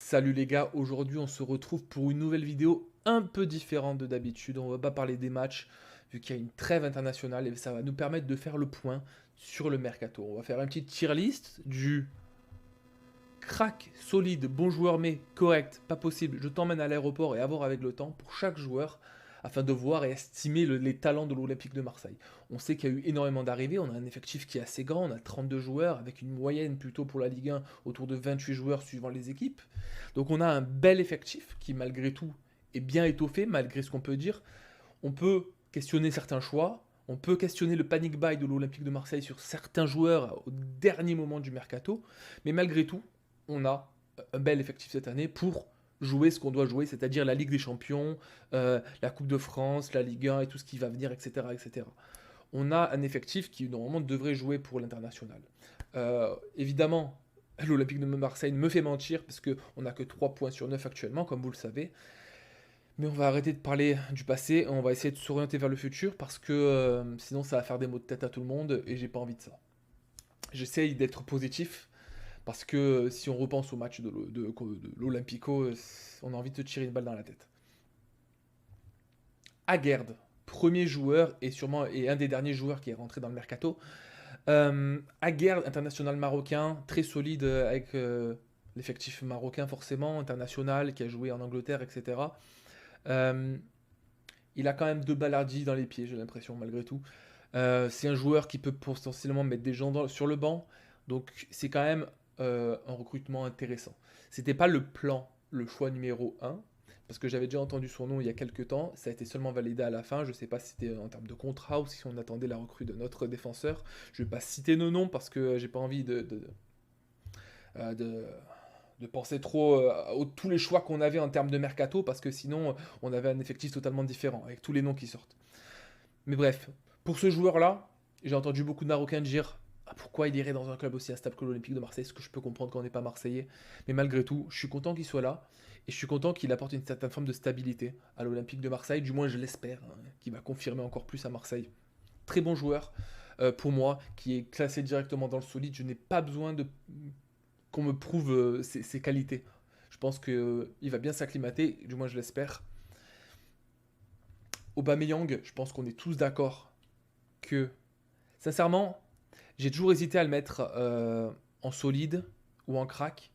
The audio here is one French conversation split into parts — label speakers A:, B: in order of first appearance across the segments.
A: Salut les gars, aujourd'hui on se retrouve pour une nouvelle vidéo un peu différente de d'habitude. On va pas parler des matchs vu qu'il y a une trêve internationale et ça va nous permettre de faire le point sur le mercato. On va faire une petite tier list du crack, solide, bon joueur mais correct, pas possible, je t'emmène à l'aéroport et à voir avec le temps pour chaque joueur afin de voir et estimer les talents de l'Olympique de Marseille. On sait qu'il y a eu énormément d'arrivées, on a un effectif qui est assez grand, on a 32 joueurs avec une moyenne plutôt pour la Ligue 1 autour de 28 joueurs suivant les équipes. Donc on a un bel effectif qui malgré tout est bien étoffé malgré ce qu'on peut dire. On peut questionner certains choix, on peut questionner le panic buy de l'Olympique de Marseille sur certains joueurs au dernier moment du mercato, mais malgré tout, on a un bel effectif cette année pour jouer ce qu'on doit jouer, c'est-à-dire la Ligue des Champions, la Coupe de France, la Ligue 1 et tout ce qui va venir, etc. etc. On a un effectif qui normalement devrait jouer pour l'international. Évidemment, l'Olympique de Marseille me fait mentir parce qu'on n'a que 3 points sur 9 actuellement, comme vous le savez. Mais on va arrêter de parler du passé et on va essayer de s'orienter vers le futur parce que sinon ça va faire des maux de tête à tout le monde et j'ai pas envie de ça. J'essaye d'être positif parce que si on repense au match de l'Olympico, on a envie de se tirer une balle dans la tête. Aguerd, premier joueur et sûrement et un des derniers joueurs qui est rentré dans le mercato. Aguerd, international marocain, très solide avec l'effectif marocain forcément, international, qui a joué en Angleterre, etc. Euh, il a quand même deux balardies dans les pieds, j'ai l'impression, malgré tout. C'est un joueur qui peut potentiellement mettre des gens sur le banc, donc c'est quand même un recrutement intéressant. C'était pas le plan, le choix numéro un, parce que j'avais déjà entendu son nom il y a quelques temps, ça a été seulement validé à la fin, je sais pas si c'était en termes de contrat ou si on attendait la recrue de notre défenseur. Je vais pas citer nos noms parce que j'ai pas envie euh, de, de penser trop à tous les choix qu'on avait en termes de mercato, parce que sinon on avait un effectif totalement différent, avec tous les noms qui sortent. Mais bref, pour ce joueur-là, j'ai entendu beaucoup de Marocains dire ah, pourquoi il irait dans un club aussi instable que l'Olympique de Marseille, ce que je peux comprendre quand on n'est pas Marseillais. Mais malgré tout, je suis content qu'il soit là, et je suis content qu'il apporte une certaine forme de stabilité à l'Olympique de Marseille, du moins je l'espère, hein, qu'il va confirmer encore plus à Marseille. Très bon joueur, pour moi, qui est classé directement dans le solide, je n'ai pas besoin de qu'on me prouve ses qualités. Je pense qu'il va bien s'acclimater, du moins je l'espère. Aubameyang, je pense qu'on est tous d'accord que, sincèrement, j'ai toujours hésité à le mettre en solide ou en crack.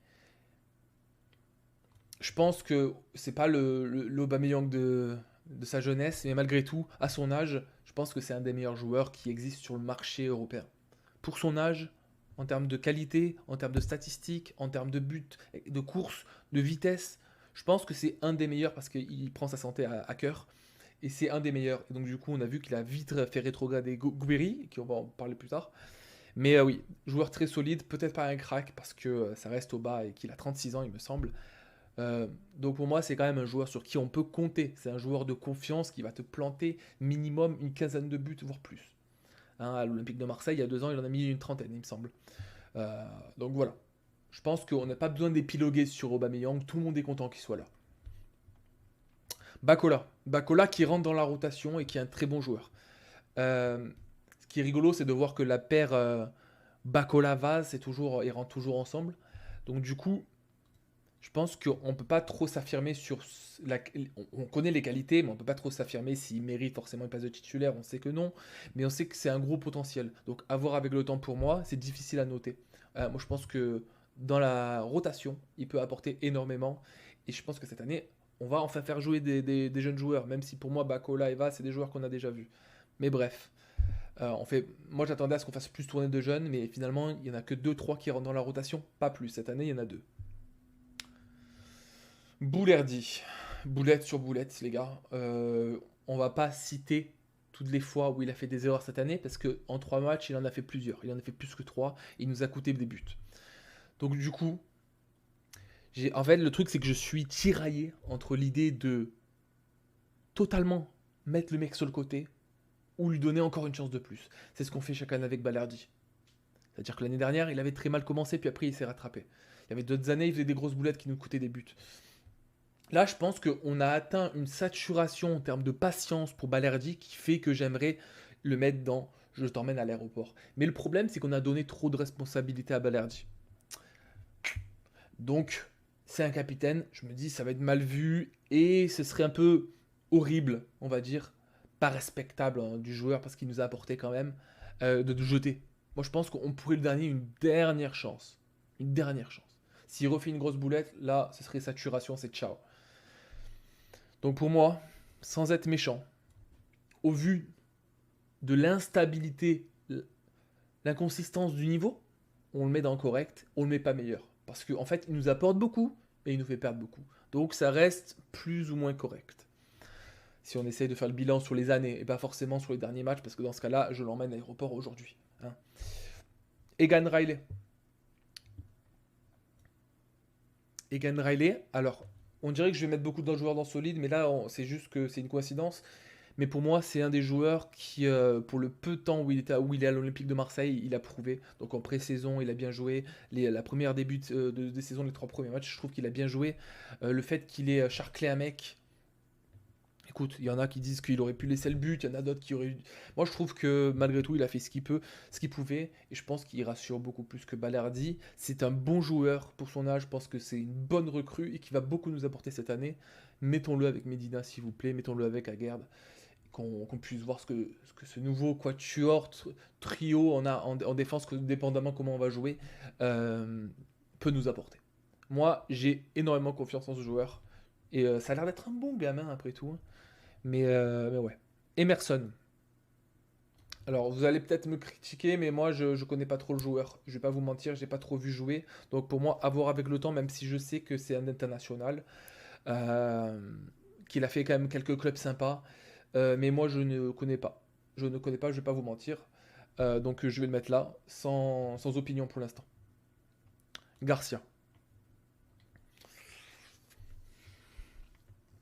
A: Je pense que c'est pas l'Aubameyang de sa jeunesse, mais malgré tout, à son âge, je pense que c'est un des meilleurs joueurs qui existe sur le marché européen. Pour son âge, en termes de qualité, en termes de statistiques, en termes de buts, de course, de vitesse, je pense que c'est un des meilleurs parce qu'il prend sa santé à cœur. Et c'est un des meilleurs. Et donc du coup, on a vu qu'il a vite fait rétrograder Guiri, qui on va en parler plus tard. Mais oui, joueur très solide, peut-être pas un crack parce que ça reste au bas et qu'il a 36 ans, il me semble. Donc pour moi, c'est quand même un joueur sur qui on peut compter. C'est un joueur de confiance qui va te planter minimum une quinzaine de buts, voire plus. Hein, à l'Olympique de Marseille, il y a 2 ans, il en a mis une trentaine, il me semble. Donc voilà. Je pense qu'on n'a pas besoin d'épiloguer sur Aubameyang. Tout le monde est content qu'il soit là. Bacola. Bacola qui rentre dans la rotation et qui est un très bon joueur. Ce qui est rigolo, c'est de voir que la paire Bacola-Vaz, ils rentrent toujours ensemble. Donc du coup, je pense qu'on ne peut pas trop s'affirmer sur la... On connaît les qualités, mais on ne peut pas trop s'affirmer s'il mérite forcément une place de titulaire, on sait que non. Mais on sait que c'est un gros potentiel. Donc à voir avec le temps pour moi, c'est difficile à noter. Moi je pense que dans la rotation, il peut apporter énormément. Et je pense que cette année, on va enfin faire jouer des jeunes joueurs, même si pour moi Bacola et Vaz, c'est des joueurs qu'on a déjà vus. Mais bref. Moi j'attendais à ce qu'on fasse plus tourner de jeunes, mais finalement il n'y en a que deux trois qui rentrent dans la rotation, pas plus. Cette année il y en a deux. Boulerdi. Boulette sur boulette, les gars. On va pas citer toutes les fois où il a fait des erreurs cette année, parce que en 3 matchs il en a fait plusieurs. Il en a fait plus que 3, et il nous a coûté des buts. Donc du coup, en fait le truc c'est que je suis tiraillé entre l'idée de totalement mettre le mec sur le côté, ou lui donner encore une chance de plus. C'est ce qu'on fait chaque année avec Balerdi. C'est-à-dire que l'année dernière, il avait très mal commencé, puis après, il s'est rattrapé. Il y avait d'autres années, il faisait des grosses boulettes qui nous coûtaient des buts. Là, je pense qu'on a atteint une saturation en termes de patience pour Balerdi qui fait que j'aimerais le mettre dans je t'emmène à l'aéroport. Mais le problème, c'est qu'on a donné trop de responsabilités à Balerdi. Donc, c'est un capitaine, je me dis ça va être mal vu et ce serait un peu horrible, on va dire, pas respectable hein, du joueur parce qu'il nous a apporté quand même de nous jeter. Moi je pense qu'on pourrait le donner une dernière chance. Une dernière chance. S'il refait une grosse boulette, là ce serait saturation, c'est ciao. Donc pour moi, sans être méchant, au vu de l'instabilité, l'inconsistance du niveau, on le met dans le correct, on le met pas meilleur. Parce qu'en fait, il nous apporte beaucoup et il nous fait perdre beaucoup. Donc ça reste plus ou moins correct. Si on essaye de faire le bilan sur les années et pas forcément sur les derniers matchs, parce que dans ce cas-là, je l'emmène à l'aéroport aujourd'hui. Hein. Egan Riley. Egan Riley, alors, on dirait que je vais mettre beaucoup de joueurs dans Solide, mais là, c'est juste que c'est une coïncidence. Mais pour moi, c'est un des joueurs qui, pour le peu de temps où il est à l'Olympique de Marseille, il a prouvé. Donc en pré-saison, il a bien joué. La première début de saison, les 3 premiers matchs, je trouve qu'il a bien joué. Le fait qu'il ait charclé un mec, écoute, il y en a qui disent qu'il aurait pu laisser le but, il y en a d'autres qui auraient. Moi, je trouve que malgré tout, il a fait ce qu'il pouvait, et je pense qu'il rassure beaucoup plus que Balerdi. C'est un bon joueur pour son âge, je pense que c'est une bonne recrue et qui va beaucoup nous apporter cette année. Mettons-le avec Medina, s'il vous plaît, mettons-le avec Aguerd, qu'on puisse voir ce que ce nouveau quatuor, trio en défense, que dépendamment comment on va jouer, peut nous apporter. Moi, j'ai énormément confiance en ce joueur. Et ça a l'air d'être un bon gamin après tout. Hein. Mais ouais. Emerson. Alors, vous allez peut-être me critiquer, mais moi, je ne connais pas trop le joueur. Je vais pas vous mentir, j'ai pas trop vu jouer. Donc, pour moi, à voir avec le temps, même si je sais que c'est un international, euh, qu'il a fait quand même quelques clubs sympas. Mais moi, je ne connais pas. Je ne connais pas, je vais pas vous mentir. Donc, je vais le mettre là, sans opinion pour l'instant. Garcia.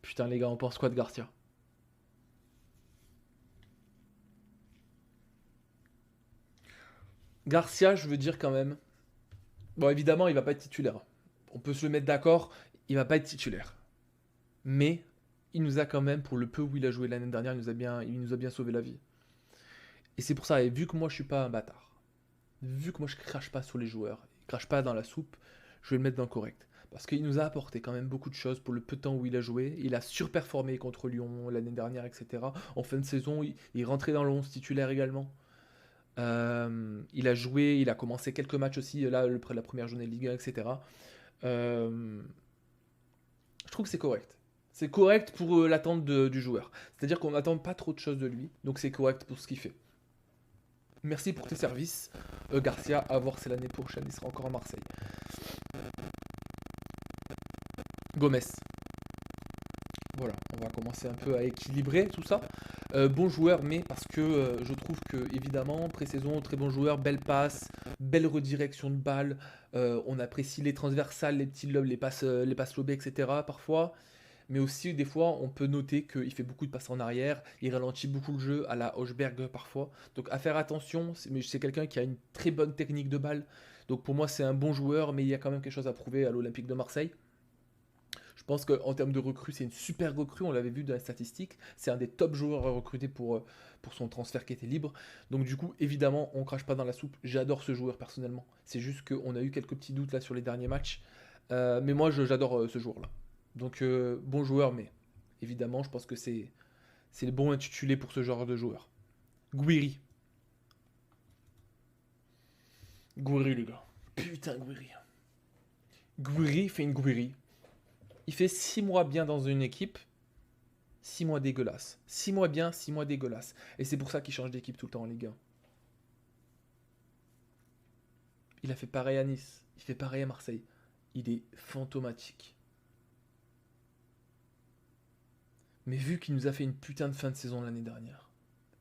A: Putain, les gars, on pense quoi de Garcia? Garcia, je veux dire quand même. Bon, évidemment, il va pas être titulaire. On peut se le mettre d'accord, il va pas être titulaire. Mais il nous a quand même, pour le peu où il a joué l'année dernière, il nous a bien sauvé la vie. Et c'est pour ça, et vu que moi je suis pas un bâtard, vu que moi je crache pas sur les joueurs, je crache pas dans la soupe, je vais le mettre dans le correct. Parce qu'il nous a apporté quand même beaucoup de choses pour le peu de temps où il a joué. Il a surperformé contre Lyon l'année dernière, etc. En fin de saison, il rentrait dans le 11 titulaire également. Il a joué, il a commencé quelques matchs aussi, là, la première journée de Ligue 1, etc. Euh, je trouve que c'est correct. C'est correct pour l'attente du joueur. C'est-à-dire qu'on n'attend pas trop de choses de lui, donc c'est correct pour ce qu'il fait. Merci pour tes services, Garcia. À voir, c'est l'année prochaine, il sera encore à Marseille. Gomez. Voilà, on va commencer un peu à équilibrer tout ça. Bon joueur, mais parce que je trouve que, évidemment, pré-saison, très bon joueur, belle passe, belle redirection de balle. On apprécie les transversales, les petits lobes, les passes lobées, etc. parfois. Mais aussi, des fois, on peut noter qu'il fait beaucoup de passes en arrière, il ralentit beaucoup le jeu à la Hochberg parfois. Donc, à faire attention, mais c'est quelqu'un qui a une très bonne technique de balle. Donc, pour moi, c'est un bon joueur, mais il y a quand même quelque chose à prouver à l'Olympique de Marseille. Je pense qu'en termes de recrue, c'est une super recrue. On l'avait vu dans les statistiques. C'est un des top joueurs à recruter pour son transfert qui était libre. Donc, du coup, évidemment, on crache pas dans la soupe. J'adore ce joueur personnellement. C'est juste qu'on a eu quelques petits doutes là sur les derniers matchs. Mais moi, j'adore ce joueur-là. Donc, bon joueur, mais évidemment, je pense que c'est le bon intitulé pour ce genre de joueur. Guiri. Guiri, les gars. Putain, Guiri. Guiri fait une Guiri. Il fait 6 mois bien dans une équipe, 6 mois dégueulasse. 6 mois bien, 6 mois dégueulasse. Et c'est pour ça qu'il change d'équipe tout le temps en Ligue 1. Il a fait pareil à Nice, il fait pareil à Marseille. Il est fantomatique. Mais vu qu'il nous a fait une putain de fin de saison l'année dernière,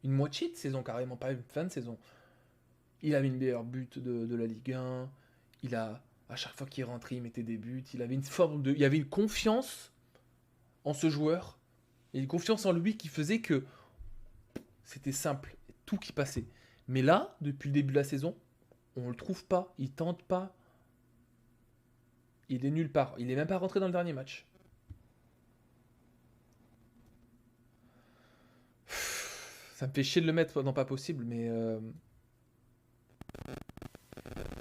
A: une moitié de saison carrément, pas une fin de saison, il avait une meilleure but de la Ligue 1, il a, à chaque fois qu'il rentrait, il mettait des buts, il y avait une confiance en ce joueur, et une confiance en lui qui faisait que c'était simple, tout qui passait. Mais là, depuis le début de la saison, on le trouve pas, il tente pas, il est nulle part, il est même pas rentré dans le dernier match. Ça me fait chier de le mettre dans pas possible, mais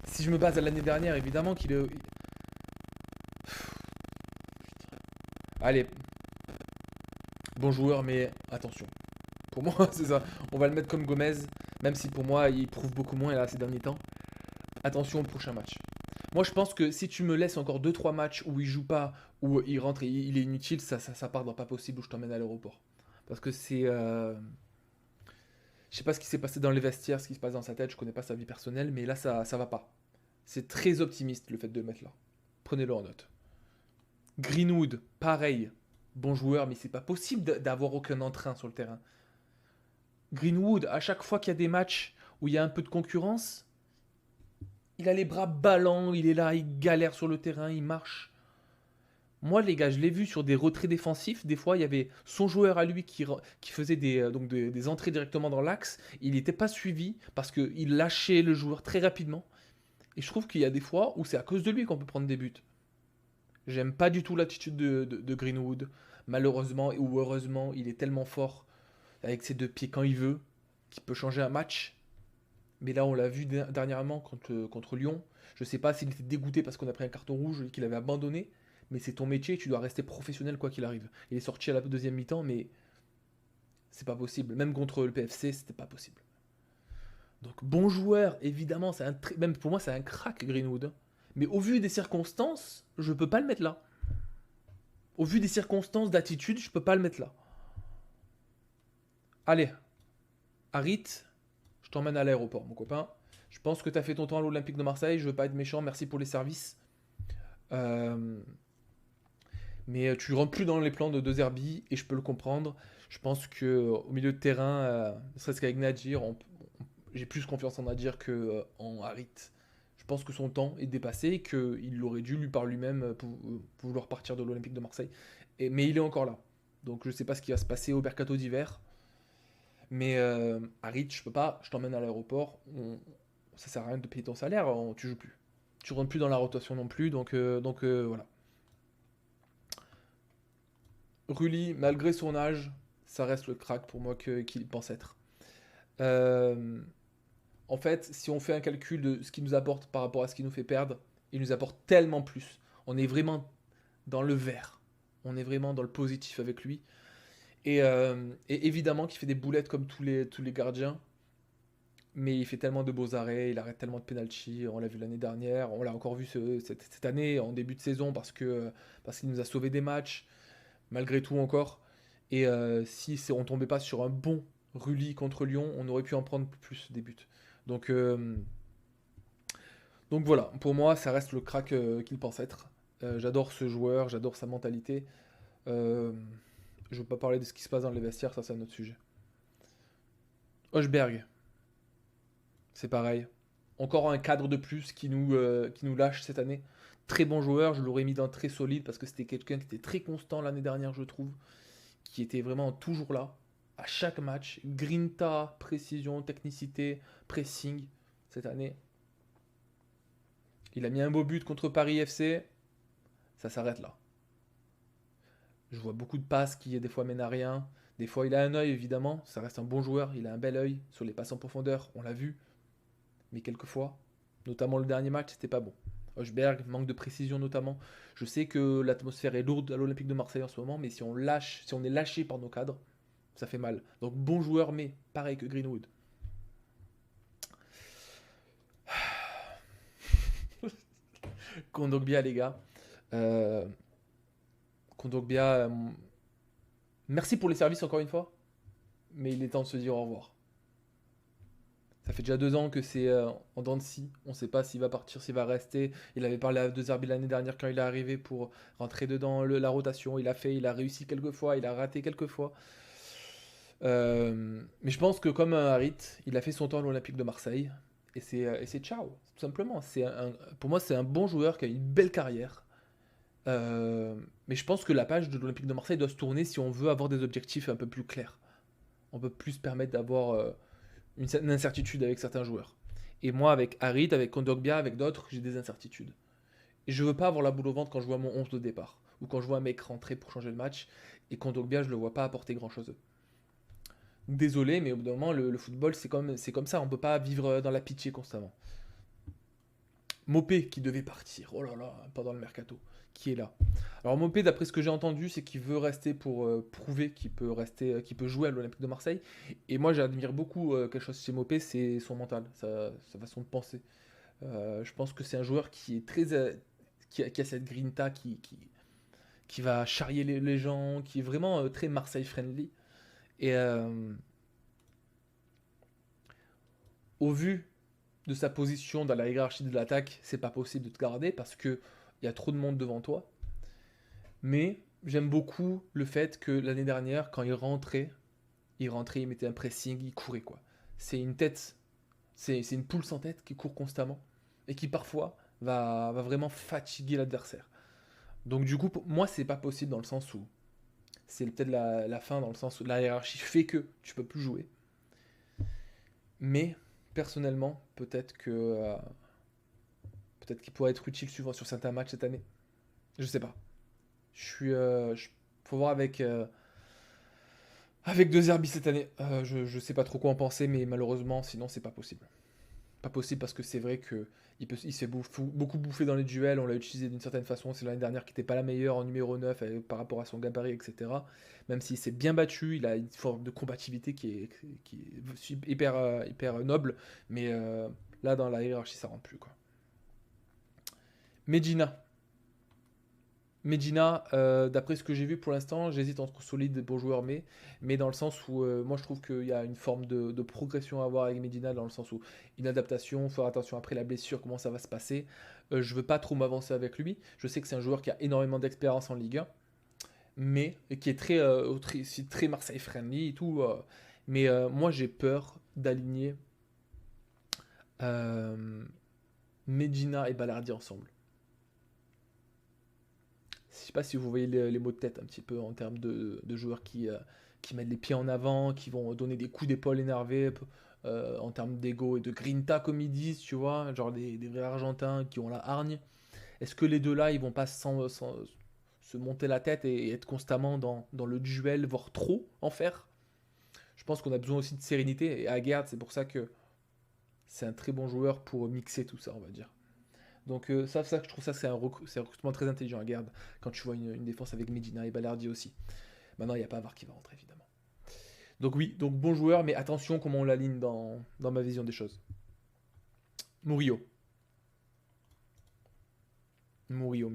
A: si je me base à l'année dernière, évidemment qu'il est. Allez, bon joueur, mais attention. Pour moi, c'est ça. On va le mettre comme Gomez, même si pour moi, il prouve beaucoup moins là, ces derniers temps. Attention au prochain match. Moi, je pense que si tu me laisses encore deux trois matchs où il joue pas, où il rentre et il est inutile, ça part dans pas possible où je t'emmène à l'aéroport. Parce que c'est. Je sais pas ce qui s'est passé dans les vestiaires, ce qui se passe dans sa tête, je connais pas sa vie personnelle, mais là, ça va pas. C'est très optimiste le fait de le mettre là. Prenez-le en note. Greenwood, pareil. Bon joueur, mais c'est pas possible d'avoir aucun entrain sur le terrain. Greenwood, à chaque fois qu'il y a des matchs où il y a un peu de concurrence, il a les bras ballants, il est là, il galère sur le terrain, il marche. Moi, les gars, je l'ai vu sur des retraits défensifs. Des fois, il y avait son joueur à lui qui faisait des entrées directement dans l'axe. Il n'était pas suivi parce qu'il lâchait le joueur très rapidement. Et je trouve qu'il y a des fois où c'est à cause de lui qu'on peut prendre des buts. J'aime pas du tout l'attitude de Greenwood. Malheureusement ou heureusement, il est tellement fort avec ses deux pieds quand il veut qu'il peut changer un match. Mais là, on l'a vu dernièrement contre Lyon. Je sais pas s'il était dégoûté parce qu'on a pris un carton rouge et qu'il avait abandonné. Mais c'est ton métier, tu dois rester professionnel quoi qu'il arrive. Il est sorti à la deuxième mi-temps, mais c'est pas possible. Même contre le PFC, c'était pas possible. Donc bon joueur, évidemment, même pour moi c'est un crack Greenwood. Mais au vu des circonstances, je peux pas le mettre là. Au vu des circonstances d'attitude, je peux pas le mettre là. Allez, Harit, je t'emmène à l'aéroport, mon copain. Je pense que tu as fait ton temps à l'Olympique de Marseille. Je veux pas être méchant, merci pour les services. Euh, mais tu rentres plus dans les plans de Zerbi et je peux le comprendre. Je pense que au milieu de terrain, ne serait-ce qu'avec Nadir, j'ai plus confiance en Nadir que en Harit. Je pense que son temps est dépassé et qu'il aurait dû lui par lui-même pour vouloir partir de l'Olympique de Marseille. Mais il est encore là. Donc je sais pas ce qui va se passer au mercato d'hiver. Mais Harit, je peux pas, je t'emmène à l'aéroport. Ça sert à rien de payer ton salaire, tu joues plus. Tu rentres plus dans la rotation non plus, donc voilà. Rulli, malgré son âge, ça reste le crack pour moi qu'il pense être. Euh, En fait, si on fait un calcul de ce qu'il nous apporte par rapport à ce qu'il nous fait perdre, il nous apporte tellement plus. On est vraiment dans le vert. On est vraiment dans le positif avec lui. Et évidemment qu'il fait des boulettes comme tous les gardiens. Mais il fait tellement de beaux arrêts, il arrête tellement de penalty. On l'a vu l'année dernière, on l'a encore vu cette année en début de saison parce qu'il nous a sauvé des matchs, malgré tout encore. Et si on tombait pas sur un bon Rulli contre Lyon, on aurait pu en prendre plus des buts. Donc, euh, donc voilà, pour moi, ça reste le crack qu'il pense être. J'adore ce joueur, j'adore sa mentalité. Euh, je ne veux pas parler de ce qui se passe dans les vestiaires, ça c'est un autre sujet. Hochberg, c'est pareil. Encore un cadre de plus qui nous lâche cette année. Très bon joueur, je l'aurais mis dans très solide parce que c'était quelqu'un qui était très constant l'année dernière, je trouve. Qui était vraiment toujours là, à chaque match. Grinta, précision, technicité, pressing. Cette année, il a mis un beau but contre Paris FC. Ça s'arrête là. Je vois beaucoup de passes qui des fois mènent à rien. Des fois il a un œil évidemment, ça reste un bon joueur, il a un bel œil sur les passes en profondeur, on l'a vu. Mais quelquefois, notamment le dernier match, c'était pas bon. Hochberg, manque de précision notamment. Je sais que l'atmosphère est lourde à l'Olympique de Marseille en ce moment, mais si on est lâché par nos cadres, ça fait mal. Donc bon joueur, mais pareil que Greenwood. Kondogbia les gars. Euh, Kondogbia, merci pour les services encore une fois, mais il est temps de se dire au revoir. Ça fait déjà 2 ans que c'est en dents de scie. On ne sait pas s'il va partir, s'il va rester. Il avait parlé à De Zerbi l'année dernière quand il est arrivé pour rentrer dedans la rotation. Il a réussi quelques fois, il a raté quelques fois. Mais je pense que comme un Harit, il a fait son temps à l'Olympique de Marseille. Et c'est ciao, tout simplement. Pour moi, c'est un bon joueur qui a une belle carrière. Mais je pense que la page de l'Olympique de Marseille doit se tourner si on veut avoir des objectifs un peu plus clairs. On peut plus se permettre d'avoir une incertitude avec certains joueurs. Et moi, avec Harit, avec Kondogbia, avec d'autres, j'ai des incertitudes. Et je veux pas avoir la boule au ventre quand je vois mon 11 de départ. Ou quand je vois un mec rentrer pour changer le match. Et Kondogbia, je le vois pas apporter grand chose. Désolé, mais au bout d'un moment, le football, c'est comme ça. On peut pas vivre dans la pitié constamment. Mopé, qui devait partir, oh là là, pendant le mercato. qui est là. Alors Mopé, d'après ce que j'ai entendu, c'est qu'il veut rester pour prouver qu'il peut rester, qu'il peut jouer à l'Olympique de Marseille. Et moi, j'admire beaucoup quelque chose chez Mopé, c'est son mental, sa façon de penser. Je pense que c'est un joueur qui est très, qui a cette grinta, qui va charrier les gens, qui est vraiment très Marseille friendly. Et au vu de sa position dans la hiérarchie de l'attaque, c'est pas possible de te garder parce que il y a trop de monde devant toi. Mais j'aime beaucoup le fait que l'année dernière, quand il rentrait, il mettait un pressing, il courait quoi. C'est une tête, c'est une poule sans tête qui court constamment et qui parfois va vraiment fatiguer l'adversaire. Donc du coup, pour moi, c'est pas possible dans le sens où c'est peut-être la fin, dans le sens où la hiérarchie fait que tu peux plus jouer. Mais personnellement, peut-être qu'il pourrait être utile suivant sur certains matchs cette année. Je sais pas. Faut voir avec deux Zerbi cette année. Je sais pas trop quoi en penser, mais malheureusement, sinon c'est pas possible. Pas possible parce que c'est vrai que il se fait beaucoup bouffer dans les duels. On l'a utilisé d'une certaine façon. C'est l'année dernière qui n'était pas la meilleure en numéro 9 par rapport à son gabarit, etc. Même s'il s'est bien battu, il a une forme de combativité qui est hyper noble. Mais là, dans la hiérarchie, ça rentre plus, quoi. Medina. Medina, d'après ce que j'ai vu pour l'instant, j'hésite entre solide et bon joueur, mais dans le sens où moi je trouve qu'il y a une forme de progression à avoir avec Medina, dans le sens où une adaptation, faire attention après la blessure, comment ça va se passer. Je veux pas trop m'avancer avec lui. Je sais que c'est un joueur qui a énormément d'expérience en Ligue 1, mais et qui est très Marseille friendly et tout. Mais moi j'ai peur d'aligner euh, Medina et Balardi ensemble. Je sais pas si vous voyez les mots de tête un petit peu en termes de joueurs qui mettent les pieds en avant, qui vont donner des coups d'épaule énervés en termes d'ego et de grinta comme ils disent, tu vois, genre des vrais Argentins qui ont la hargne. Est-ce que les deux là, ils vont pas se monter la tête et être constamment dans le duel, voire trop en faire? Je pense qu'on a besoin aussi de sérénité et Aguerd, c'est pour ça que c'est un très bon joueur pour mixer tout ça, on va dire. Donc ça, je trouve ça, c'est un recrutement très intelligent à garde quand tu vois une défense avec Medina et Balardi aussi. Maintenant, il n'y a pas VAR qui va rentrer, évidemment. Donc oui, donc bon joueur, mais attention comment on l'aligne dans ma vision des choses. Murillo. Murillo.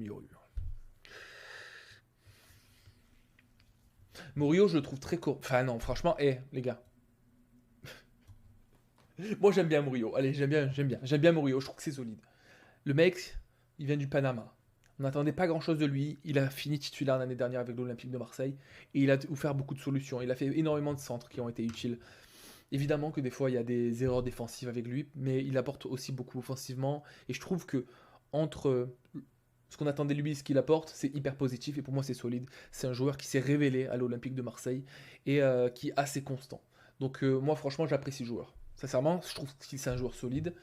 A: Murillo, je le trouve très court. Enfin non, franchement, les gars. Moi, j'aime bien Murillo. Allez, j'aime bien Murillo, je trouve que c'est solide. Le mec, il vient du Panama. On n'attendait pas grand-chose de lui. Il a fini titulaire l'année dernière avec l'Olympique de Marseille. Et il a offert beaucoup de solutions. Il a fait énormément de centres qui ont été utiles. Évidemment que des fois, il y a des erreurs défensives avec lui, mais il apporte aussi beaucoup offensivement. Et je trouve que entre ce qu'on attendait de lui et ce qu'il apporte, c'est hyper positif. Et pour moi, c'est solide. C'est un joueur qui s'est révélé à l'Olympique de Marseille et qui est assez constant. Donc moi, franchement, j'apprécie le joueur. Sincèrement, je trouve que c'est un joueur solide.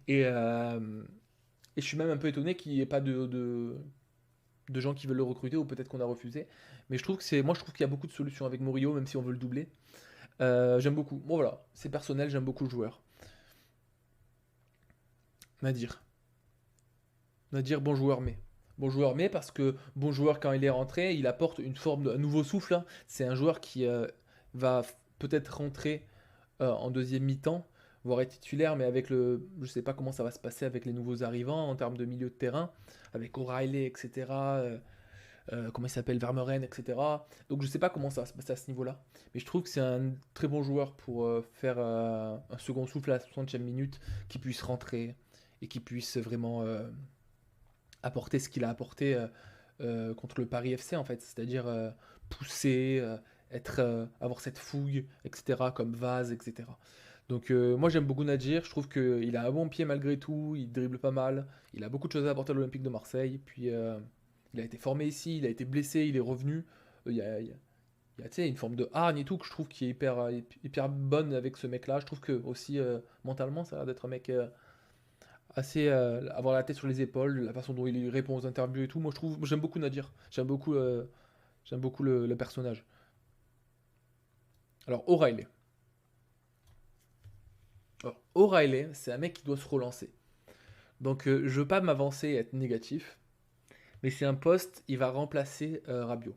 A: Et, euh, et je suis même un peu étonné qu'il n'y ait pas de gens qui veulent le recruter, ou peut-être qu'on a refusé. Mais moi je trouve qu'il y a beaucoup de solutions avec Murillo, même si on veut le doubler. J'aime beaucoup. Bon voilà, c'est personnel, j'aime beaucoup le joueur. Nadir. Nadir, bon joueur, mais. Bon joueur, mais parce que bon joueur, quand il est rentré, il apporte une forme un nouveau souffle, hein. C'est un joueur qui va peut-être rentrer en deuxième mi-temps, voire être titulaire, mais je sais pas comment ça va se passer avec les nouveaux arrivants en termes de milieu de terrain, avec O'Reilly, etc. Comment il s'appelle, Vermeuren, etc. Donc je sais pas comment ça va se passer à ce niveau-là, mais je trouve que c'est un très bon joueur pour faire un second souffle à la 60e minute, qui puisse rentrer et qui puisse vraiment apporter ce qu'il a apporté contre le Paris FC en fait, c'est-à-dire pousser, avoir cette fougue, etc. comme Vaz, etc. Donc moi j'aime beaucoup Nadir, je trouve qu'il a un bon pied malgré tout, il dribble pas mal, il a beaucoup de choses à apporter à l'Olympique de Marseille, puis il a été formé ici, il a été blessé, il est revenu. Tu sais, une forme de hargne et tout que je trouve qui est hyper bonne avec ce mec-là. Je trouve que aussi mentalement ça a l'air d'être un mec assez avoir la tête sur les épaules, la façon dont il répond aux interviews et tout. Moi je trouve, j'aime beaucoup Nadir, j'aime beaucoup le personnage. Alors O'Reilly. Alors, O'Reilly, c'est un mec qui doit se relancer. Donc je veux pas m'avancer et être négatif, mais c'est un poste, il va remplacer Rabiot.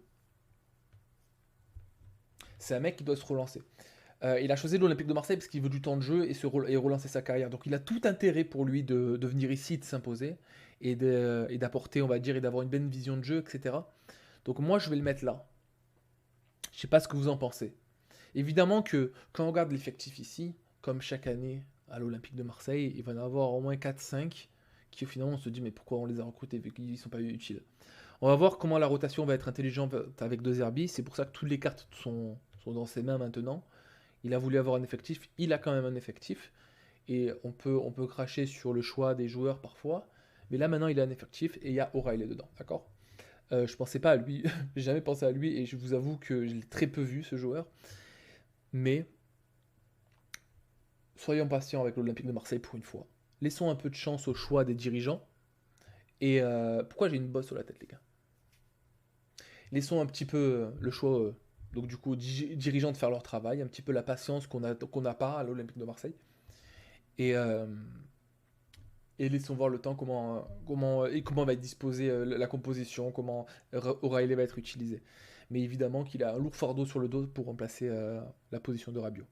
A: C'est un mec qui doit se relancer. Il a choisi l'Olympique de Marseille parce qu'il veut du temps de jeu et relancer sa carrière. Donc il a tout intérêt pour lui de venir ici, de s'imposer et d'apporter, on va dire, et d'avoir une bonne vision de jeu, etc. Donc moi, je vais le mettre là. Je sais pas ce que vous en pensez. Évidemment que quand on regarde l'effectif ici, comme chaque année à l'Olympique de Marseille, il va y en avoir au moins 4-5 qui finalement on se dit mais pourquoi on les a recrutés vu qu'ils ne sont pas utiles. On va voir comment la rotation va être intelligente avec De Zerbi. C'est pour ça que toutes les cartes sont dans ses mains maintenant. Il a voulu avoir un effectif, il a quand même un effectif. Et on peut cracher sur le choix des joueurs parfois. Mais là maintenant il a un effectif et il y a O'Reilly dedans, d'accord. Je pensais pas à lui, j'ai jamais pensé à lui et je vous avoue que je l'ai très peu vu ce joueur. Mais soyons patients avec l'Olympique de Marseille pour une fois. Laissons un peu de chance au choix des dirigeants. Et pourquoi j'ai une bosse sur la tête, les gars? Laissons un petit peu le choix, donc du coup, aux dirigeants de faire leur travail, un petit peu la patience qu'on n'a pas à l'Olympique de Marseille. Et, euh, et laissons voir le temps comment va être disposée la composition, comment O'Reilly va être utilisé. Mais évidemment qu'il a un lourd fardeau sur le dos pour remplacer la position de Rabiot.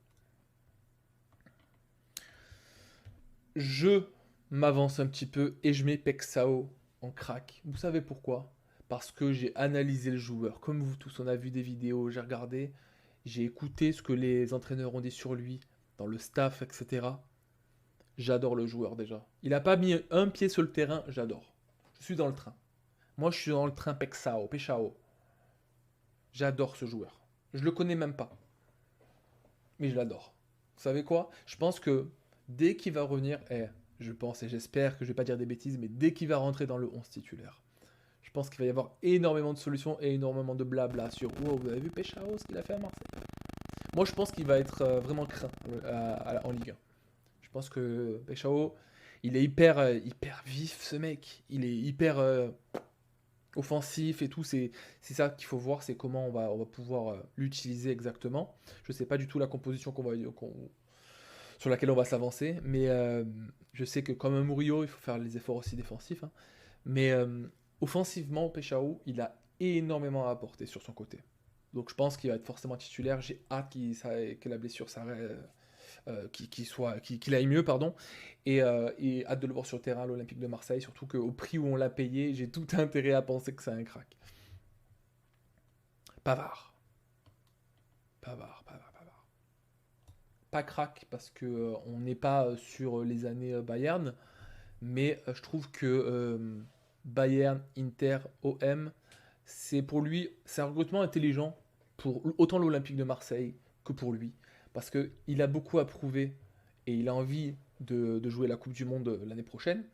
A: Je m'avance un petit peu et je mets Pexao en crack. Vous savez pourquoi? Parce que j'ai analysé le joueur. Comme vous tous, on a vu des vidéos, j'ai regardé, j'ai écouté ce que les entraîneurs ont dit sur lui, dans le staff, etc. J'adore le joueur déjà. Il n'a pas mis un pied sur le terrain, j'adore. Je suis dans le train. Moi, je suis dans le train Pexao. J'adore ce joueur. Je le connais même pas, mais je l'adore. Vous savez quoi? Je pense que dès qu'il va revenir, je pense et j'espère que je vais pas dire des bêtises, mais dès qu'il va rentrer dans le 11 titulaire, je pense qu'il va y avoir énormément de solutions et énormément de blabla sur wow, vous avez vu Peshao ce qu'il a fait à Marseille. Moi, je pense qu'il va être vraiment craint en Ligue 1. Je pense que Peshao, il est hyper vif, ce mec. Il est hyper offensif et tout. C'est ça qu'il faut voir, c'est comment on va pouvoir l'utiliser exactement. Je sais pas du tout la composition sur laquelle on va s'avancer, mais je sais que comme un Murillo, il faut faire les efforts aussi défensifs, hein. Mais offensivement, Peshao, il a énormément à apporter sur son côté. Donc je pense qu'il va être forcément titulaire. J'ai hâte que la blessure s'arrête, qu'il aille mieux, pardon. Et hâte de le voir sur le terrain à l'Olympique de Marseille, surtout qu'au prix où on l'a payé, j'ai tout intérêt à penser que c'est un crack. Pavard. Pavard. Pas crack parce que on n'est pas sur les années Bayern, mais je trouve que Bayern, Inter, OM, c'est pour lui, c'est un recrutement intelligent pour autant l'Olympique de Marseille que pour lui, parce que il a beaucoup à prouver et il a envie de jouer la Coupe du Monde l'année prochaine.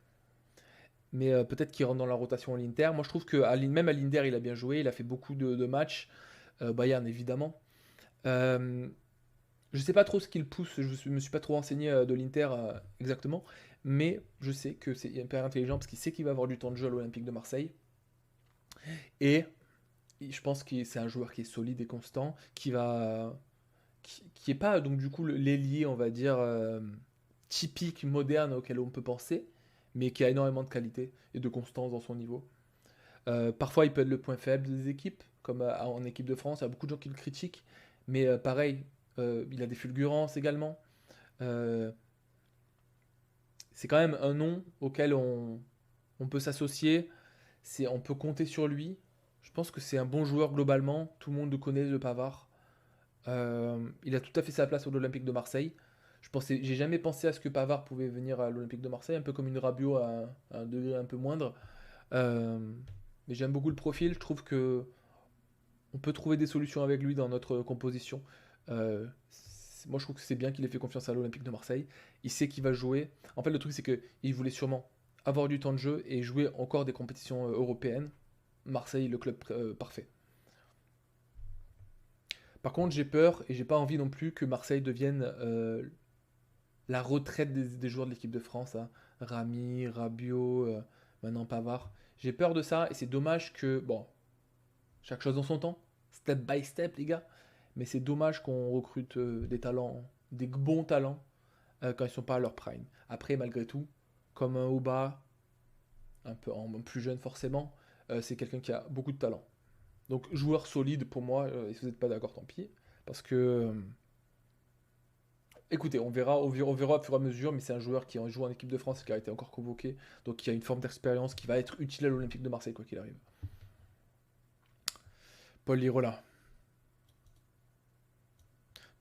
A: Mais peut-être qu'il rentre dans la rotation à l'Inter. Moi, je trouve que même à l'Inter, il a bien joué. Il a fait beaucoup de matchs. Bayern, évidemment. Euh, je ne sais pas trop ce qu'il pousse. Je me suis pas trop renseigné de l'Inter exactement. Mais je sais que c'est hyper intelligent parce qu'il sait qu'il va avoir du temps de jeu à l'Olympique de Marseille. Et je pense que c'est un joueur qui est solide et constant, qui est pas donc du coup l'ailier, on va dire, typique, moderne auquel on peut penser, mais qui a énormément de qualité et de constance dans son niveau. Parfois, il peut être le point faible des équipes, comme en équipe de France, il y a beaucoup de gens qui le critiquent, mais pareil, il a des fulgurances également. Euh, c'est quand même un nom auquel on peut s'associer, on peut compter sur lui. Je pense que c'est un bon joueur globalement, tout le monde le connaît, le Pavard. Il a tout à fait sa place au l'Olympique de Marseille. J'ai jamais pensé à ce que Pavard pouvait venir à l'Olympique de Marseille, un peu comme une Rabiot à un degré un peu moindre. Euh, mais j'aime beaucoup le profil. Je trouve que on peut trouver des solutions avec lui dans notre composition. Moi, je trouve que c'est bien qu'il ait fait confiance à l'Olympique de Marseille. Il sait qu'il va jouer. En fait, le truc, c'est qu'il voulait sûrement avoir du temps de jeu et jouer encore des compétitions européennes. Marseille, le club parfait. Par contre, j'ai peur et j'ai pas envie non plus que Marseille devienne la retraite des joueurs de l'équipe de France, hein. Rami, Rabiot, maintenant Pavard. J'ai peur de ça et c'est dommage que, bon, chaque chose dans son temps, step by step, les gars. Mais c'est dommage qu'on recrute des talents, des bons talents, quand ils sont pas à leur prime. Après, malgré tout, comme un Oba, un peu en plus jeune forcément, c'est quelqu'un qui a beaucoup de talent. Donc joueur solide pour moi, et si vous n'êtes pas d'accord, tant pis. Parce que, écoutez, on verra au fur et à mesure, mais c'est un joueur qui joue en équipe de France et qui a été encore convoqué, donc qui a une forme d'expérience qui va être utile à l'Olympique de Marseille, quoi qu'il arrive. Paul Lirola.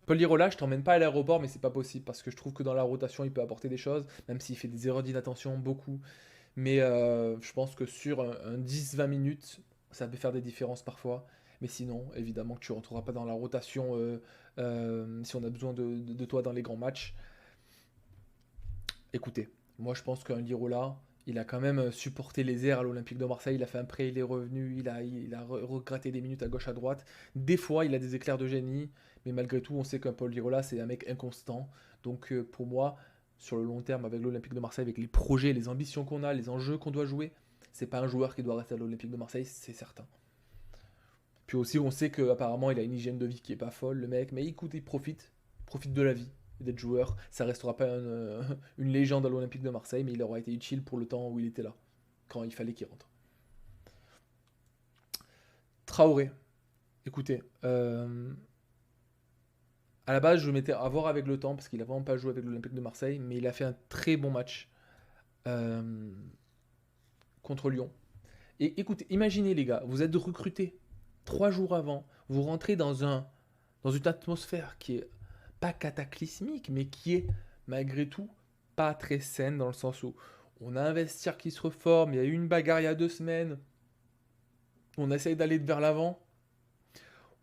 A: Paul Lirola, je t'emmène pas à l'aéroport, mais c'est pas possible, parce que je trouve que dans la rotation, il peut apporter des choses, même s'il fait des erreurs d'inattention, beaucoup. Mais je pense que sur un 10-20 minutes, ça peut faire des différences parfois. Mais sinon, évidemment que tu ne rentreras pas dans la rotation si on a besoin de toi dans les grands matchs. Écoutez, moi je pense qu'un Lirola, il a quand même supporté les airs à l'Olympique de Marseille. Il a fait un prêt, il est revenu, il a regratté des minutes à gauche, à droite. Des fois, il a des éclairs de génie. Mais malgré tout, on sait qu'un Paul Lirola, c'est un mec inconstant. Donc pour moi, sur le long terme, avec l'Olympique de Marseille, avec les projets, les ambitions qu'on a, les enjeux qu'on doit jouer, c'est pas un joueur qui doit rester à l'Olympique de Marseille, c'est certain. Puis aussi, on sait qu'apparemment, il a une hygiène de vie qui est pas folle, le mec. Mais écoute, il profite de la vie, d'être joueur. Ça restera pas une légende à l'Olympique de Marseille, mais il aura été utile pour le temps où il était là, quand il fallait qu'il rentre. Traoré, écoutez, à la base, je le mettais à voir avec le temps, parce qu'il a vraiment pas joué avec l'Olympique de Marseille, mais il a fait un très bon match euh, contre Lyon. Et écoutez, imaginez les gars, vous êtes recrutés 3 jours avant, vous rentrez dans une atmosphère qui est pas cataclysmique, mais qui est malgré tout pas très saine dans le sens où on a un vestiaire qui se reforme, il y a eu une bagarre il y a 2 semaines, on essaye d'aller vers l'avant,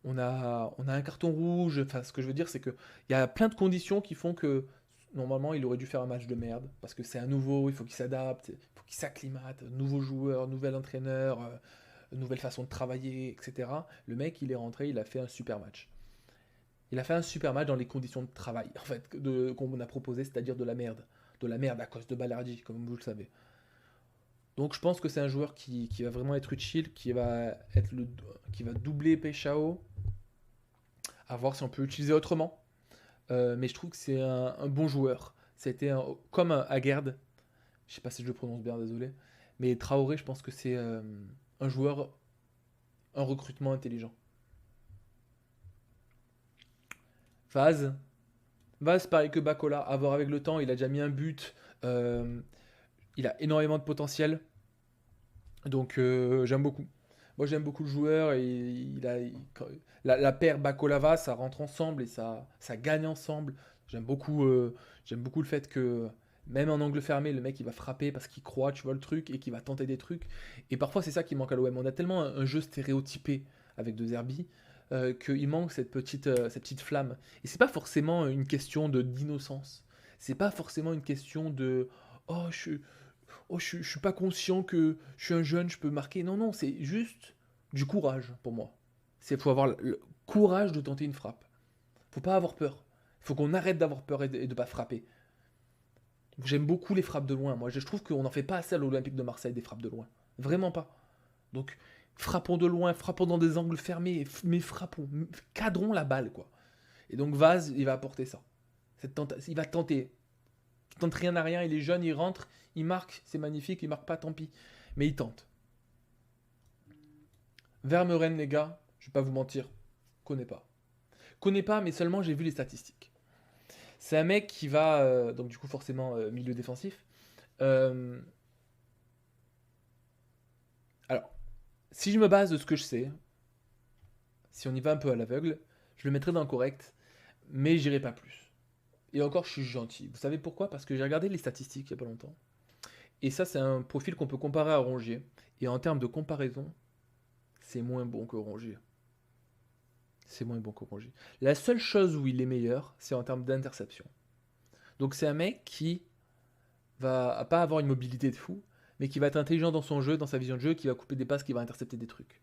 A: on a un carton rouge, enfin ce que je veux dire c'est que il y a plein de conditions qui font que normalement il aurait dû faire un match de merde, parce que c'est un nouveau, il faut qu'il s'adapte, il faut qu'il s'acclimate, nouveau joueur, nouvel entraîneur, nouvelle façon de travailler, etc. Le mec il est rentré, il a fait un super match. Il a fait un super match dans les conditions de travail, en fait, qu'on a proposé, c'est-à-dire de la merde. De la merde à cause de Balardi, comme vous le savez. Donc je pense que c'est un joueur qui va vraiment être utile, qui va doubler Peshao, à voir si on peut l'utiliser autrement. Mais je trouve que c'est un bon joueur. C'était comme un Aguerd, je sais pas si je le prononce bien, désolé. Mais Traoré, je pense que c'est un joueur, un recrutement intelligent. Vaz, Vaz, pareil que Bacola, à voir avec le temps, il a déjà mis un but. euh, il a énormément de potentiel. Donc j'aime beaucoup. Moi j'aime beaucoup le joueur et la paire Bacolava, ça rentre ensemble et ça gagne ensemble. J'aime beaucoup le fait que même en angle fermé, le mec il va frapper parce qu'il croit, tu vois le truc, et qu'il va tenter des trucs. Et parfois c'est ça qui manque à l'OM. On a tellement un jeu stéréotypé avec De Zerbi qu'il manque cette petite flamme. Et c'est pas forcément une question d'innocence. C'est pas forcément une question de oh je suis pas conscient que je suis un jeune, je peux marquer. Non, non, c'est juste du courage pour moi. Il faut avoir le courage de tenter une frappe. Faut pas avoir peur. Il faut qu'on arrête d'avoir peur et de ne pas frapper. J'aime beaucoup les frappes de loin. Moi, je trouve qu'on n'en fait pas assez à l'Olympique de Marseille des frappes de loin. Vraiment pas. Donc, frappons de loin, frappons dans des angles fermés, mais frappons, cadrons la balle, quoi. Et donc, Vaz, il va apporter ça. Il va tenter. Il tente rien à rien, il est jeune, il rentre, il marque, c'est magnifique, il marque pas, tant pis. Mais il tente. Vermeuren, les gars, je vais pas vous mentir, connais pas. Connais pas, mais seulement j'ai vu les statistiques. C'est un mec qui va, donc du coup forcément milieu défensif. Euh, alors, si je me base de ce que je sais, si on y va un peu à l'aveugle, je le mettrai dans le correct, mais j'irai pas plus. Et encore, je suis gentil. Vous savez pourquoi? Parce que j'ai regardé les statistiques il y a pas longtemps. Et ça, c'est un profil qu'on peut comparer à Rongier. Et en termes de comparaison, c'est moins bon que Rongier. C'est moins bon que Rongier. La seule chose où il est meilleur, c'est en termes d'interception. Donc c'est un mec qui va pas avoir une mobilité de fou, mais qui va être intelligent dans son jeu, dans sa vision de jeu, qui va couper des passes, qui va intercepter des trucs.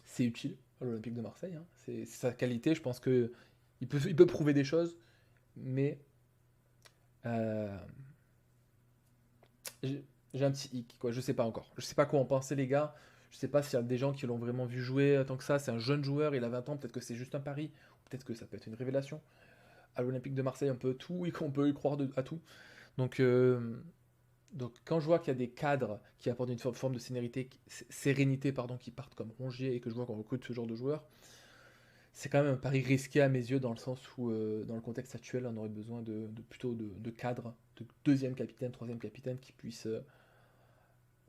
A: C'est utile à l'Olympique de Marseille. Hein. C'est sa qualité. Je pense que il peut prouver des choses, mais euh, j'ai un petit hic. Quoi. Je sais pas encore. Je sais pas quoi en penser, les gars. Je sais pas s'il y a des gens qui l'ont vraiment vu jouer tant que ça. C'est un jeune joueur, il a 20 ans. Peut-être que c'est juste un pari. Peut-être que ça peut être une révélation. À l'Olympique de Marseille, on peut tout et qu'on peut y croire à tout. Donc, Donc quand je vois qu'il y a des cadres qui apportent une forme de sérénité pardon, qui partent comme Rongier et que je vois qu'on recrute ce genre de joueurs, c'est quand même un pari risqué à mes yeux dans le sens où dans le contexte actuel on aurait besoin plutôt de cadres, de deuxième capitaine, troisième capitaine qui puissent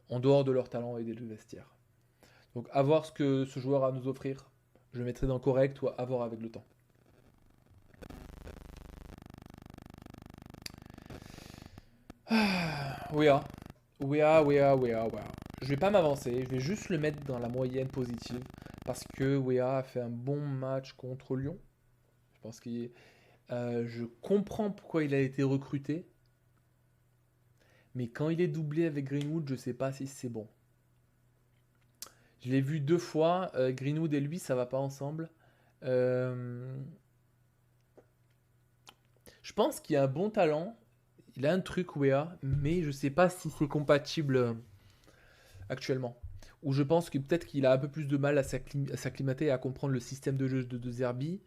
A: en dehors de leur talent aider le vestiaire. Donc à voir ce que ce joueur a à nous offrir. Je le mettrai dans le correct ou à voir avec le temps. Wea. Wea. Je vais pas m'avancer, je vais juste le mettre dans la moyenne positive parce que Wea a fait un bon match contre Lyon. Je pense qu'il je comprends pourquoi il a été recruté, mais quand il est doublé avec Greenwood, je sais pas si c'est bon. Je l'ai vu 2 fois, Greenwood et lui, ça va pas ensemble. Euh, je pense qu'il a un bon talent, il a un truc Wea, mais je sais pas si c'est compatible actuellement. Ou je pense que peut-être qu'il a un peu plus de mal à s'acclimater et à comprendre le système de jeu de Zerbi.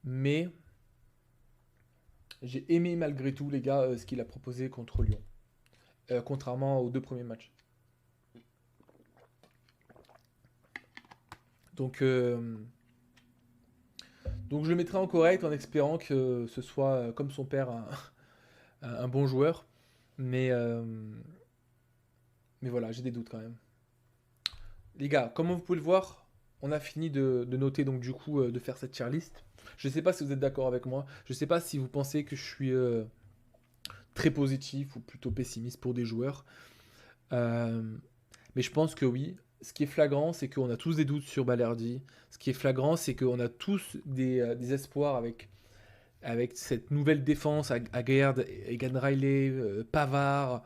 A: Mais j'ai aimé malgré tout, les gars, ce qu'il a proposé contre Lyon. Contrairement aux 2 premiers matchs. Donc, euh, donc je le mettrai en correct en espérant que ce soit, comme son père, un bon joueur. Mais, euh, mais voilà, j'ai des doutes quand même. Les gars, comme vous pouvez le voir, on a fini de noter donc du coup de faire cette tier list. Je ne sais pas si vous êtes d'accord avec moi. Je ne sais pas si vous pensez que je suis très positif ou plutôt pessimiste pour des joueurs. Euh, mais je pense que oui. Ce qui est flagrant, c'est qu'on a tous des doutes sur Balerdi. Ce qui est flagrant, c'est qu'on a tous des espoirs avec cette nouvelle défense, Aguerd, Egan Riley, Pavard,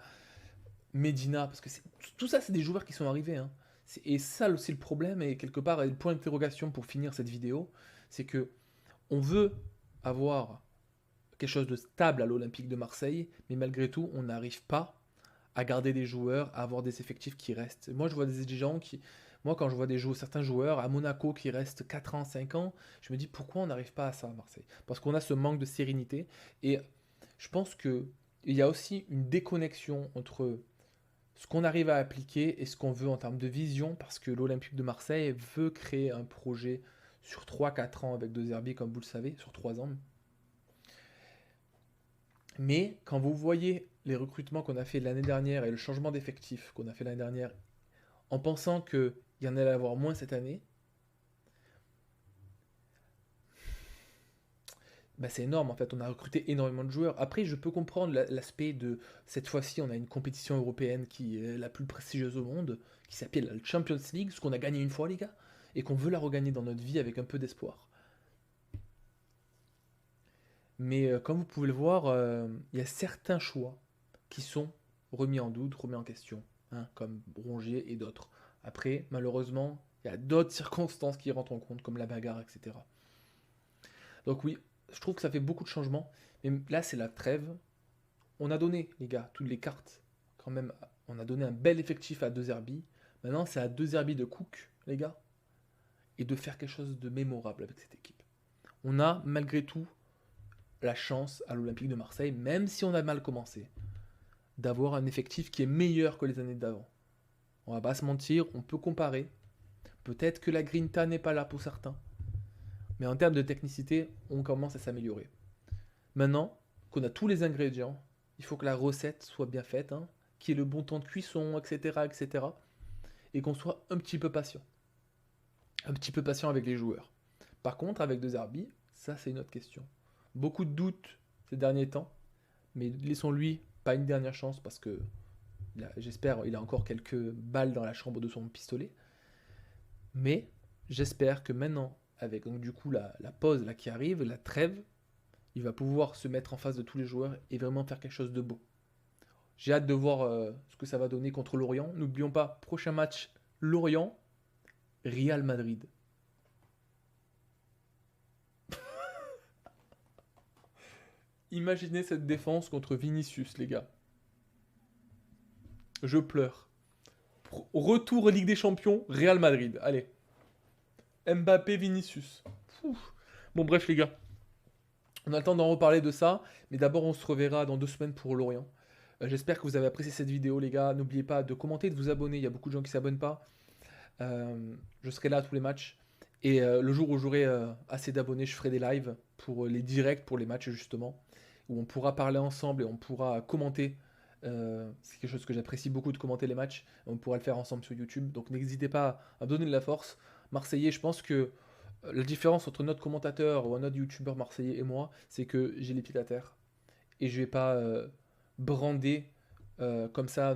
A: Medina. Parce que tout ça, c'est des joueurs qui sont arrivés. Hein. Et ça aussi le problème, et quelque part, et le point d'interrogation pour finir cette vidéo, c'est que on veut avoir quelque chose de stable à l'Olympique de Marseille, mais malgré tout, on n'arrive pas à garder des joueurs, à avoir des effectifs qui restent. Moi, je vois des gens qui. Moi, quand je vois certains joueurs à Monaco qui restent 4 ans, 5 ans, je me dis pourquoi on n'arrive pas à ça à Marseille. Parce qu'on a ce manque de sérénité. Et je pense qu'il y a aussi une déconnexion entre ce qu'on arrive à appliquer et ce qu'on veut en termes de vision, parce que l'Olympique de Marseille veut créer un projet sur 3-4 ans avec De Zerbi, comme vous le savez, sur 3 ans. Mais quand vous voyez les recrutements qu'on a fait l'année dernière et le changement d'effectif qu'on a fait l'année dernière, en pensant qu'il y en allait avoir moins cette année, bah c'est énorme en fait. On a recruté énormément de joueurs. Après, je peux comprendre l'aspect de cette fois-ci, on a une compétition européenne qui est la plus prestigieuse au monde, qui s'appelle la Champions League, ce qu'on a gagné une fois, les gars, et qu'on veut la regagner dans notre vie avec un peu d'espoir. Mais comme vous pouvez le voir, il y a certains choix qui sont remis en doute, remis en question, hein, comme Rongier et d'autres. Après, malheureusement, il y a d'autres circonstances qui rentrent en compte, comme la bagarre, etc. Donc oui, je trouve que ça fait beaucoup de changements. Mais là, c'est la trêve. On a donné, les gars, toutes les cartes. Quand même, on a donné un bel effectif à De Zerbi. Maintenant, c'est à De Zerbi de Cook, les gars, et de faire quelque chose de mémorable avec cette équipe. On a, malgré tout, la chance à l'Olympique de Marseille, même si on a mal commencé, d'avoir un effectif qui est meilleur que les années d'avant. On va pas se mentir, on peut comparer. Peut-être que la Grinta n'est pas là pour certains. Mais en termes de technicité, on commence à s'améliorer. Maintenant qu'on a tous les ingrédients, il faut que la recette soit bien faite, hein, qu'il y ait le bon temps de cuisson, etc., etc. Et qu'on soit un petit peu patient. Un petit peu patient avec les joueurs. Par contre, avec De Zerbi, ça c'est une autre question. Beaucoup de doutes ces derniers temps, mais laissons-lui pas une dernière chance parce que j'espère il a encore quelques balles dans la chambre de son pistolet. Mais j'espère que maintenant, avec donc, du coup la pause là, qui arrive, la trêve, il va pouvoir se mettre en face de tous les joueurs et vraiment faire quelque chose de beau. J'ai hâte de voir ce que ça va donner contre Lorient. N'oublions pas, prochain match, Lorient, Real Madrid. Imaginez cette défense contre Vinicius, les gars. Je pleure. Retour Ligue des Champions, Real Madrid. Allez. Mbappé, Vinicius. Bon, bref, les gars. On a le temps d'en reparler de ça. Mais d'abord, on se reverra dans 2 semaines pour Lorient. J'espère que vous avez apprécié cette vidéo, les gars. N'oubliez pas de commenter, de vous abonner. Il y a beaucoup de gens qui ne s'abonnent pas. Je serai là à tous les matchs. Et le jour où j'aurai assez d'abonnés, je ferai des lives pour les directs, pour les matchs justement, où on pourra parler ensemble et on pourra commenter. C'est quelque chose que j'apprécie beaucoup de commenter les matchs. On pourra le faire ensemble sur YouTube. Donc n'hésitez pas à me donner de la force. Marseillais, je pense que la différence entre notre commentateur ou un autre youtubeur marseillais et moi, c'est que j'ai les pieds à terre. Et je vais pas brander comme ça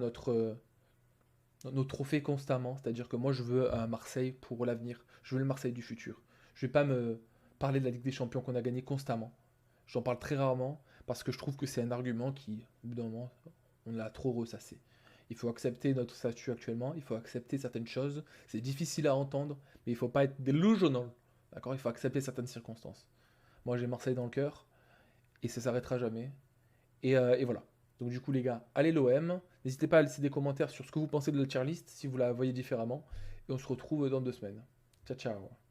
A: nos trophées constamment. C'est-à-dire que moi, je veux un Marseille pour l'avenir. Je veux le Marseille du futur. Je vais pas me parler de la Ligue des Champions qu'on a gagné constamment. J'en parle très rarement parce que je trouve que c'est un argument qui, au bout d'un moment, on l'a trop ressassé. Il faut accepter notre statut actuellement, il faut accepter certaines choses. C'est difficile à entendre, mais il faut pas être delusional. D'accord. Il faut accepter certaines circonstances. Moi, j'ai Marseille dans le cœur et ça s'arrêtera jamais. Et voilà. Donc du coup les gars, allez l'OM. N'hésitez pas à laisser des commentaires sur ce que vous pensez de la tier list, si vous la voyez différemment. Et on se retrouve dans 2 semaines. Ciao ciao.